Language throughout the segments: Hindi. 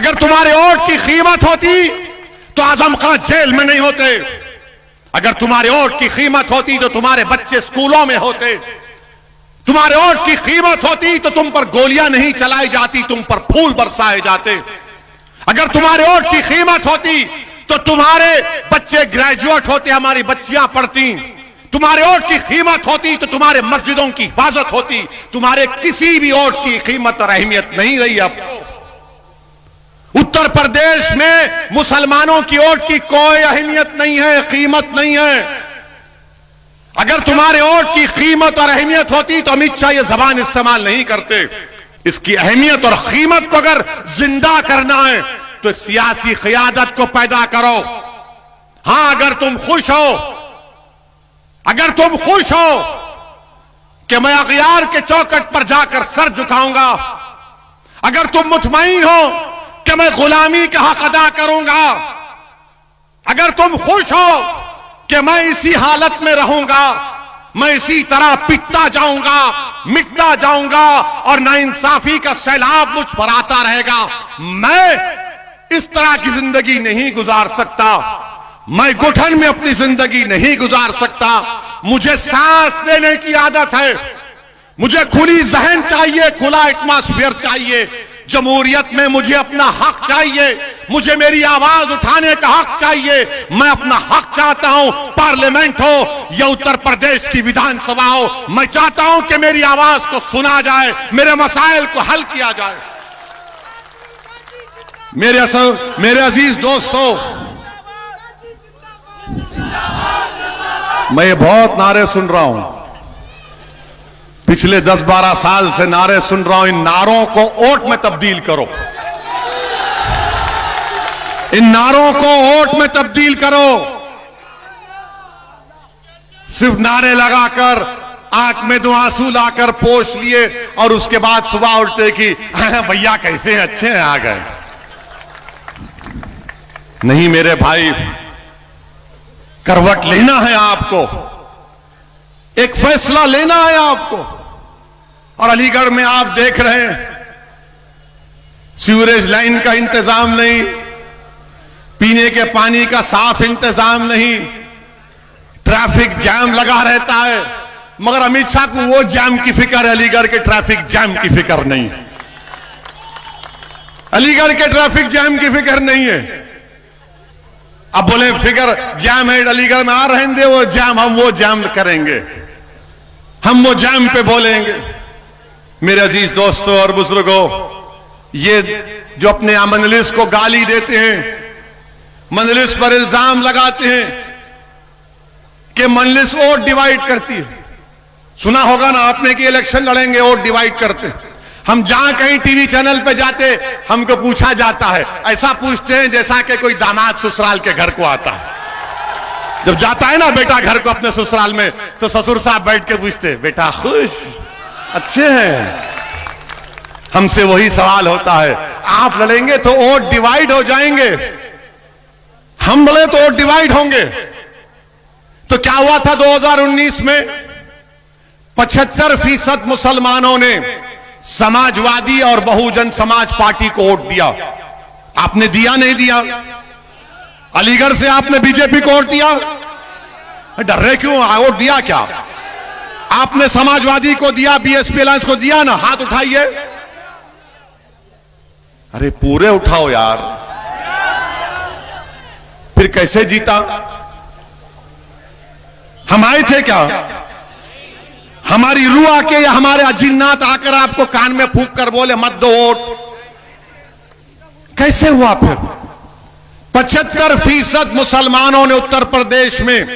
अगर तुम्हारे वोट की कीमत होती तो आजम खान जेल में नहीं होते। अगर तुम्हारे वोट की कीमत होती तो तुम्हारे बच्चे स्कूलों में होते। तुम्हारे वोट की कीमत होती तो तुम पर गोलियां नहीं चलाई जाती, तुम पर फूल बरसाए जाते। अगर तुम्हारे वोट की कीमत होती तो तुम्हारे बच्चे ग्रेजुएट होते, हमारी बच्चियां पढ़ती। तुम्हारे वोट की कीमत होती तो तुम्हारे मस्जिदों की हिफाजत होती। तुम्हारे किसी भी वोट की कीमत और अहमियत नहीं रही। अब उत्तर प्रदेश में मुसलमानों की वोट की कोई अहमियत नहीं है, कीमत नहीं है। अगर तुम्हारे वोट की कीमत और अहमियत होती तो अमित शाह ये जबान इस्तेमाल नहीं करते। इसकी अहमियत और कीमत को अगर जिंदा करना है तो सियासी क़यादत को पैदा करो। हां, अगर तुम खुश हो, अगर तुम खुश हो कि मैं अगियार के चौखट पर जाकर सर झुकाऊंगा, अगर तुम मुतमईन हो कि मैं गुलामी का हक अदा करूंगा, अगर तुम खुश हो कि मैं इसी हालत में रहूंगा, मैं इसी तरह पिटता जाऊंगा, मिटता जाऊंगा और नाइंसाफी का सैलाब मुझ पर आता रहेगा, मैं इस तरह की जिंदगी नहीं गुजार सकता। मैं घुटन में अपनी जिंदगी नहीं गुजार सकता। मुझे सांस लेने की आदत है, मुझे खुली जहन चाहिए, खुला एटमॉस्फेयर चाहिए। जमहूरियत में मुझे अपना हक चाहिए, मुझे मेरी आवाज उठाने का हक चाहिए। मैं अपना हक चाहता हूं, पार्लियामेंट हो या उत्तर प्रदेश की विधानसभा हो, मैं चाहता हूं कि मेरी आवाज को सुना जाए, मेरे मसाइल को हल किया जाए। मेरे अजीज दोस्तों, मैं ये बहुत नारे सुन रहा हूं, पिछले 10-12 साल से नारे सुन रहा हूं। इन नारों को वोट में तब्दील करो, इन नारों को वोट में तब्दील करो। सिर्फ नारे लगाकर आंख में दो आंसू लाकर पोंछ लिए और उसके बाद सुबह उठते कि भैया कैसे हैं, अच्छे हैं, आ गए। नहीं मेरे भाई, करवट लेना है आपको, एक फैसला लेना है आपको। और अलीगढ़ में आप देख रहे हैं सीवरेज लाइन का इंतजाम नहीं, पीने के पानी का साफ इंतजाम नहीं, ट्रैफिक जैम लगा रहता है। मगर अमित शाह को वो जैम की फिक्र है, अलीगढ़ के ट्रैफिक जैम की फिक्र नहीं है। अलीगढ़ के ट्रैफिक जैम की फिक्र नहीं है। अब बोले फिगर जैम है अलीगढ़ में, आ रहने दे वो जैम, हम वो जैम करेंगे, हम वो जैम पे बोलेंगे। मेरे अजीज दोस्तों और बुजुर्गों, ये जो अपने मजलिस को गाली देते हैं, मजलिस पर इल्जाम लगाते हैं कि मजलिस वोट डिवाइड करती है। सुना होगा ना आपने कि इलेक्शन लड़ेंगे वोट डिवाइड करते। हम जहां कहीं टीवी चैनल पे जाते हमको पूछा जाता है, ऐसा पूछते हैं जैसा कि कोई दामाद ससुराल के घर को आता है। जब जाता है ना बेटा घर को अपने ससुराल में, तो ससुर साहब बैठ के पूछते, बेटा खुश, अच्छे हैं। हमसे वही सवाल होता है, आप लड़ेंगे तो वोट डिवाइड हो जाएंगे, हम लड़े तो वोट डिवाइड होंगे। तो क्या हुआ था 2019 में? 75% मुसलमानों ने समाजवादी और बहुजन समाज पार्टी को वोट दिया। आपने दिया नहीं दिया? अलीगढ़ से आपने बीजेपी को वोट दिया? डर रहे क्यों? वोट दिया क्या? आपने समाजवादी को दिया, बीएसपी अलायंस को दिया ना? हाथ उठाइए। अरे पूरे उठाओ यार। फिर कैसे जीता? हम आए थे क्या? हमारी रूह आके या हमारे अजिन्नात आकर आपको कान में फूंक कर बोले मत दो वोट? कैसे हुआ फिर? 75% मुसलमानों ने उत्तर प्रदेश में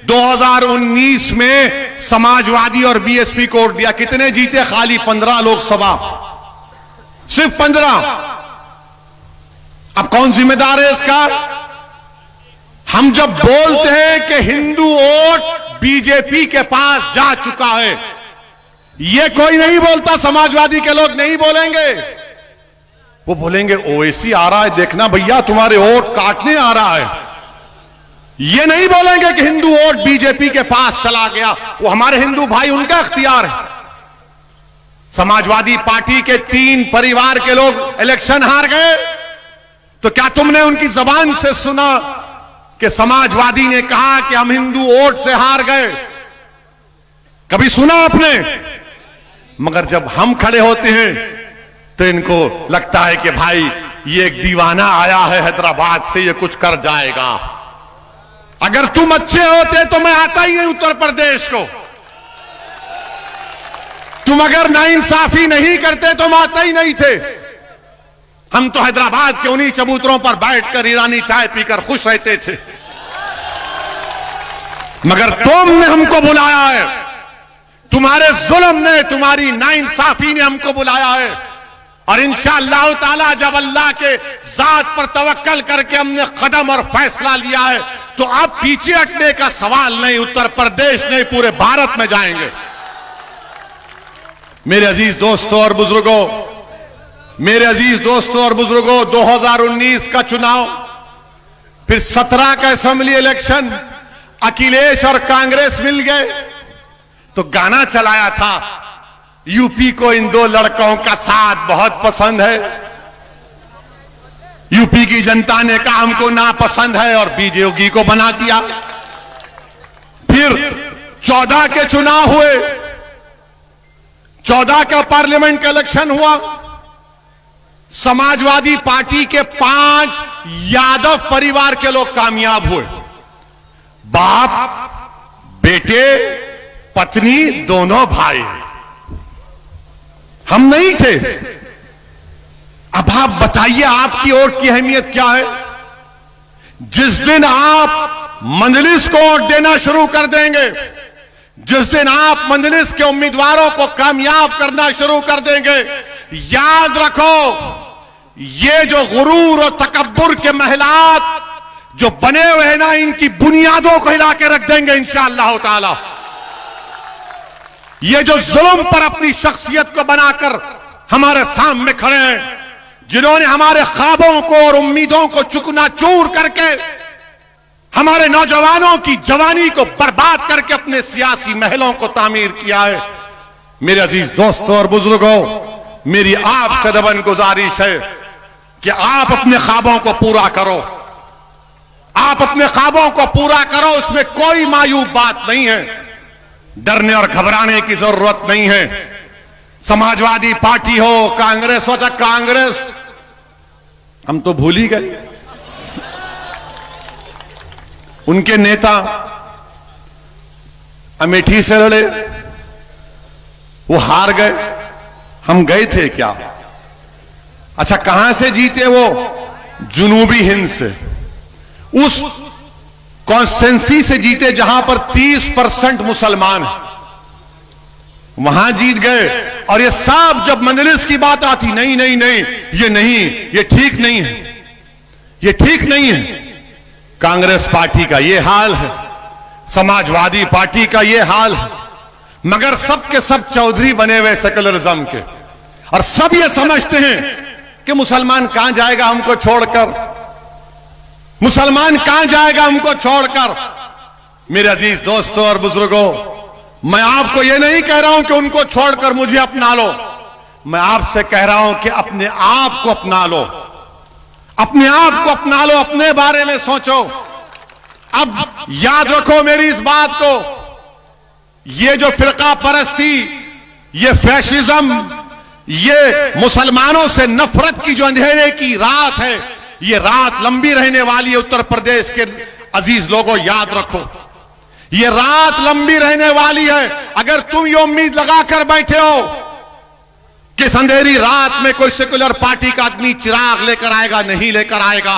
2019 में समाजवादी और बीएसपी को वोट दिया। कितने जीते? खाली 15 लोकसभा, सिर्फ 15। अब कौन जिम्मेदार है इसका? हम जब बोलते हैं कि हिंदू वोट बीजेपी के पास जा चुका है, ये कोई नहीं बोलता, समाजवादी के लोग नहीं बोलेंगे। वो बोलेंगे ओवैसी आ रहा है, देखना भैया तुम्हारे वोट काटने आ रहा है। ये नहीं बोलेंगे कि हिंदू वोट बीजेपी के पास चला गया, वो हमारे हिंदू भाई, उनका इख्तियार है। समाजवादी पार्टी के 3 परिवार के लोग इलेक्शन हार गए, तो क्या तुमने उनकी जबान से सुना कि समाजवादी ने कहा कि हम हिंदू वोट से हार गए? कभी सुना आपने? मगर जब हम खड़े होते हैं तो इनको लगता है कि भाई ये एक दीवाना आया है हैदराबाद से, ये कुछ कर जाएगा। अगर तुम अच्छे होते तो मैं आता ही नहीं उत्तर प्रदेश को। तुम अगर नाइंसाफी नहीं करते तो हम आते ही नहीं थे। हम तो हैदराबाद के उन्हीं चबूतरों पर बैठकर ईरानी चाय पीकर खुश रहते थे। मगर तुमने हमको बुलाया है, तुम्हारे जुल्म ने, तुम्हारी नाइंसाफी ने हमको बुलाया है। और इंशाअल्लाह ताला जब अल्लाह के जात पर तवक्कल करके हमने कदम और फैसला लिया है तो अब पीछे हटने का सवाल नहीं। उत्तर प्रदेश नहीं, पूरे भारत में जाएंगे। मेरे अजीज दोस्तों और बुजुर्गों, मेरे अजीज दोस्तों और बुजुर्गों, 2019 का चुनाव, फिर 17 का असेंबली इलेक्शन, अखिलेश और कांग्रेस मिल गए तो गाना चलाया था, यूपी को इन दो लड़कों का साथ बहुत पसंद है। यूपी की जनता ने कहा हमको नापसंद है और बीजेपी को बना दिया। फिर 14 के चुनाव हुए, 14 का पार्लियामेंट का इलेक्शन हुआ। समाजवादी पार्टी के 5 यादव परिवार के लोग कामयाब हुए। बाप, बेटे, पत्नी, दोनों भाई। हम नहीं थे। अब आप बताइए आपकी वोट की अहमियत क्या है? जिस दिन आप मंजलिस को वोट देना शुरू कर देंगे, जिस दिन आप मंजलिस के उम्मीदवारों को कामयाब करना शुरू कर देंगे, याद रखो ये जो गुरूर और तकब्बुर के महलात जो बने हुए हैं ना, इनकी बुनियादों को हिला के रख देंगे इंशाअल्लाह ताला। ये जो जुल्म पर अपनी शख्सियत को बनाकर हमारे सामने खड़े हैं, जिन्होंने हमारे ख्वाबों को और उम्मीदों को चूकना-चूर करके हमारे नौजवानों की जवानी को बर्बाद करके अपने सियासी महलों को तामीर किया है। मेरे अजीज दोस्तों और बुजुर्गों, मेरी आपसे दबन गुजारिश है कि आप अपने ख्वाबों को पूरा करो। आप अपने ख्वाबों को पूरा करो, उसमें कोई मायूब बात नहीं है। डरने और घबराने की जरूरत नहीं है। समाजवादी पार्टी हो, कांग्रेस हो, चाहे कांग्रेस, हम तो भूल ही गए। उनके नेता अमेठी से लड़े, वो हार गए। हम गए थे क्या? अच्छा, कहां से जीते वो? जुनूबी हिंद से, उस कॉन्स्टिट्यूंसी से जीते जहां पर 30% मुसलमान हैं, वहां जीत गए। और ये सब जब मंजलिस की बात आती, नहीं नहीं नहीं, ये नहीं, ये ठीक नहीं है, ये ठीक नहीं है। कांग्रेस पार्टी का ये हाल है, समाजवादी पार्टी का ये हाल है। मगर सब के सब चौधरी बने हुए सेकुलरिज्म के, और सब ये समझते हैं कि मुसलमान कहां जाएगा हमको छोड़कर, मुसलमान कहां जाएगा हमको छोड़कर। मेरे अजीज दोस्तों और बुजुर्गों, मैं आपको यह नहीं कह रहा हूं कि उनको छोड़कर मुझे अपना लो। मैं आपसे कह रहा हूं कि अपने आप को अपना लो, अपने आप को अपना लो, अपने बारे में सोचो। अब याद रखो मेरी इस बात को, ये जो फिरका परस्ती, ये फैशिज्म, ये मुसलमानों से नफरत की जो अंधेरे की रात है, ये रात लंबी रहने वाली है। उत्तर प्रदेश के अजीज लोगों, याद रखो, ये रात लंबी रहने वाली है। अगर तुम ये उम्मीद लगाकर बैठे हो कि इस अंधेरी रात में कोई सेकुलर पार्टी का आदमी चिराग लेकर आएगा, नहीं लेकर आएगा।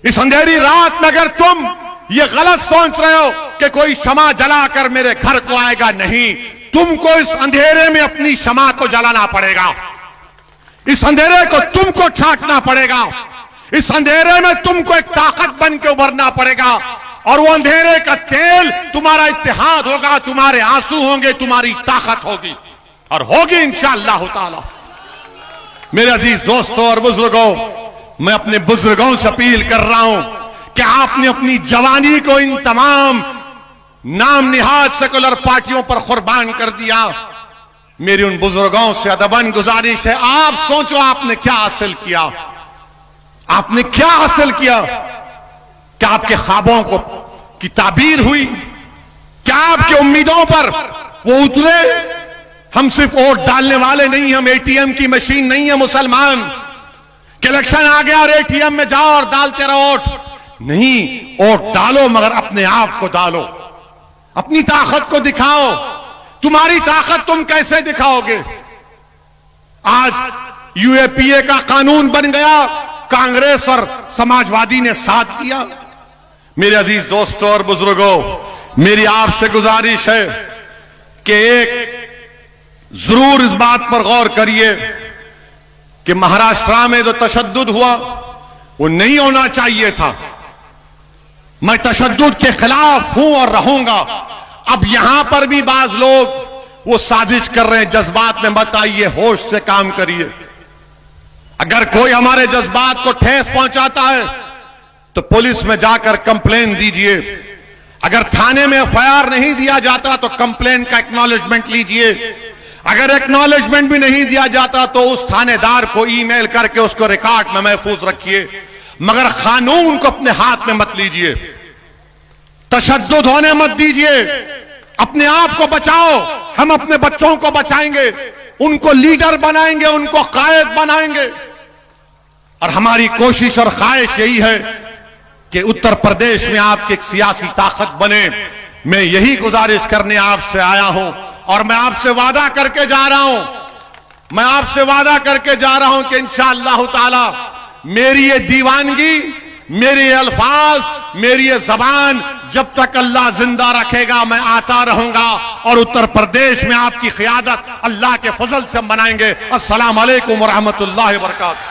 इस अंधेरी रात में अगर तुम ये गलत सोच रहे हो कि कोई शमा जलाकर मेरे घर को आएगा, नहीं, तुमको इस अंधेरे में अपनी शमा को जलाना पड़ेगा। इस अंधेरे को तुमको छांटना पड़ेगा। इस अंधेरे में तुमको एक ताकत बन के उभरना पड़ेगा। और वो अंधेरे का तेल तुम्हारा इत्तेहाद होगा, तुम्हारे आंसू होंगे, तुम्हारी ताकत होगी, और होगी इंशाअल्लाह ताला। मेरे अजीज दोस्तों और बुजुर्गों, मैं अपने बुजुर्गों से अपील कर रहा हूं कि आपने अपनी जवानी को इन तमाम नाम निहाद सेकुलर पार्टियों पर कुर्बान कर दिया। मेरी उन बुजुर्गों से अदबन गुजारिश है, आप सोचो आपने क्या हासिल किया। आपने क्या हासिल किया? क्या आपके ख्वाबों को की ताबीर हुई? क्या आपकी उम्मीदों पर वो उतरे? हम सिर्फ वोट डालने वाले नहीं, हम एटीएम की मशीन नहीं है मुसलमान कि इलेक्शन आ गया और एटीएम में जाओ और डालते रहो वोट। नहीं, वोट डालो मगर अपने आप को डालो, अपनी ताकत को दिखाओ। तुम्हारी ताकत तुम कैसे दिखाओगे? आज यूएपीए का कानून बन गया, कांग्रेस और समाजवादी ने साथ दिया। मेरे अजीज दोस्तों और बुजुर्गों, मेरी आपसे गुजारिश है कि एक जरूर इस बात पर गौर करिए कि महाराष्ट्र में जो तशद्दुद हुआ वो नहीं होना चाहिए था। मैं तशद्दुद के खिलाफ हूं और रहूंगा। अब यहां पर भी बाज लोग वो साजिश कर रहे हैं, जज्बात में मत आइए, होश से काम करिए। अगर कोई हमारे जज्बात को ठेस पहुंचाता है तो पुलिस में जाकर कंप्लेन दीजिए। अगर थाने में एफआईआर नहीं दिया जाता तो कंप्लेन का एक्नॉलेजमेंट लीजिए। अगर एक्नॉलेजमेंट भी नहीं दिया जाता तो उस थानेदार को ईमेल करके उसको रिकॉर्ड में महफूज रखिए, मगर कानून को अपने हाथ में मत लीजिए। तशद्दुद होने मत दीजिए। अपने आप को बचाओ। हम अपने बच्चों को बचाएंगे, उनको लीडर बनाएंगे, उनको कायद बनाएंगे। और हमारी कोशिश और ख्वाहिश यही है कि उत्तर प्रदेश में आपकी एक सियासी ताकत बने। मैं यही गुजारिश करने आपसे आया हूं और मैं आपसे वादा करके जा रहा हूं, मैं आपसे वादा करके जा रहा हूं कि इंशाअल्लाह ताला मेरी ये दीवानगी, मेरे ये अल्फाज, मेरी ये जबान जब तक अल्लाह जिंदा रखेगा मैं आता रहूंगा और उत्तर प्रदेश में आपकी क़ियादत अल्लाह के फजल से हम बनाएंगे। अस्सलाम वालेकुम व रहमतुल्लाहि व बरकातहू।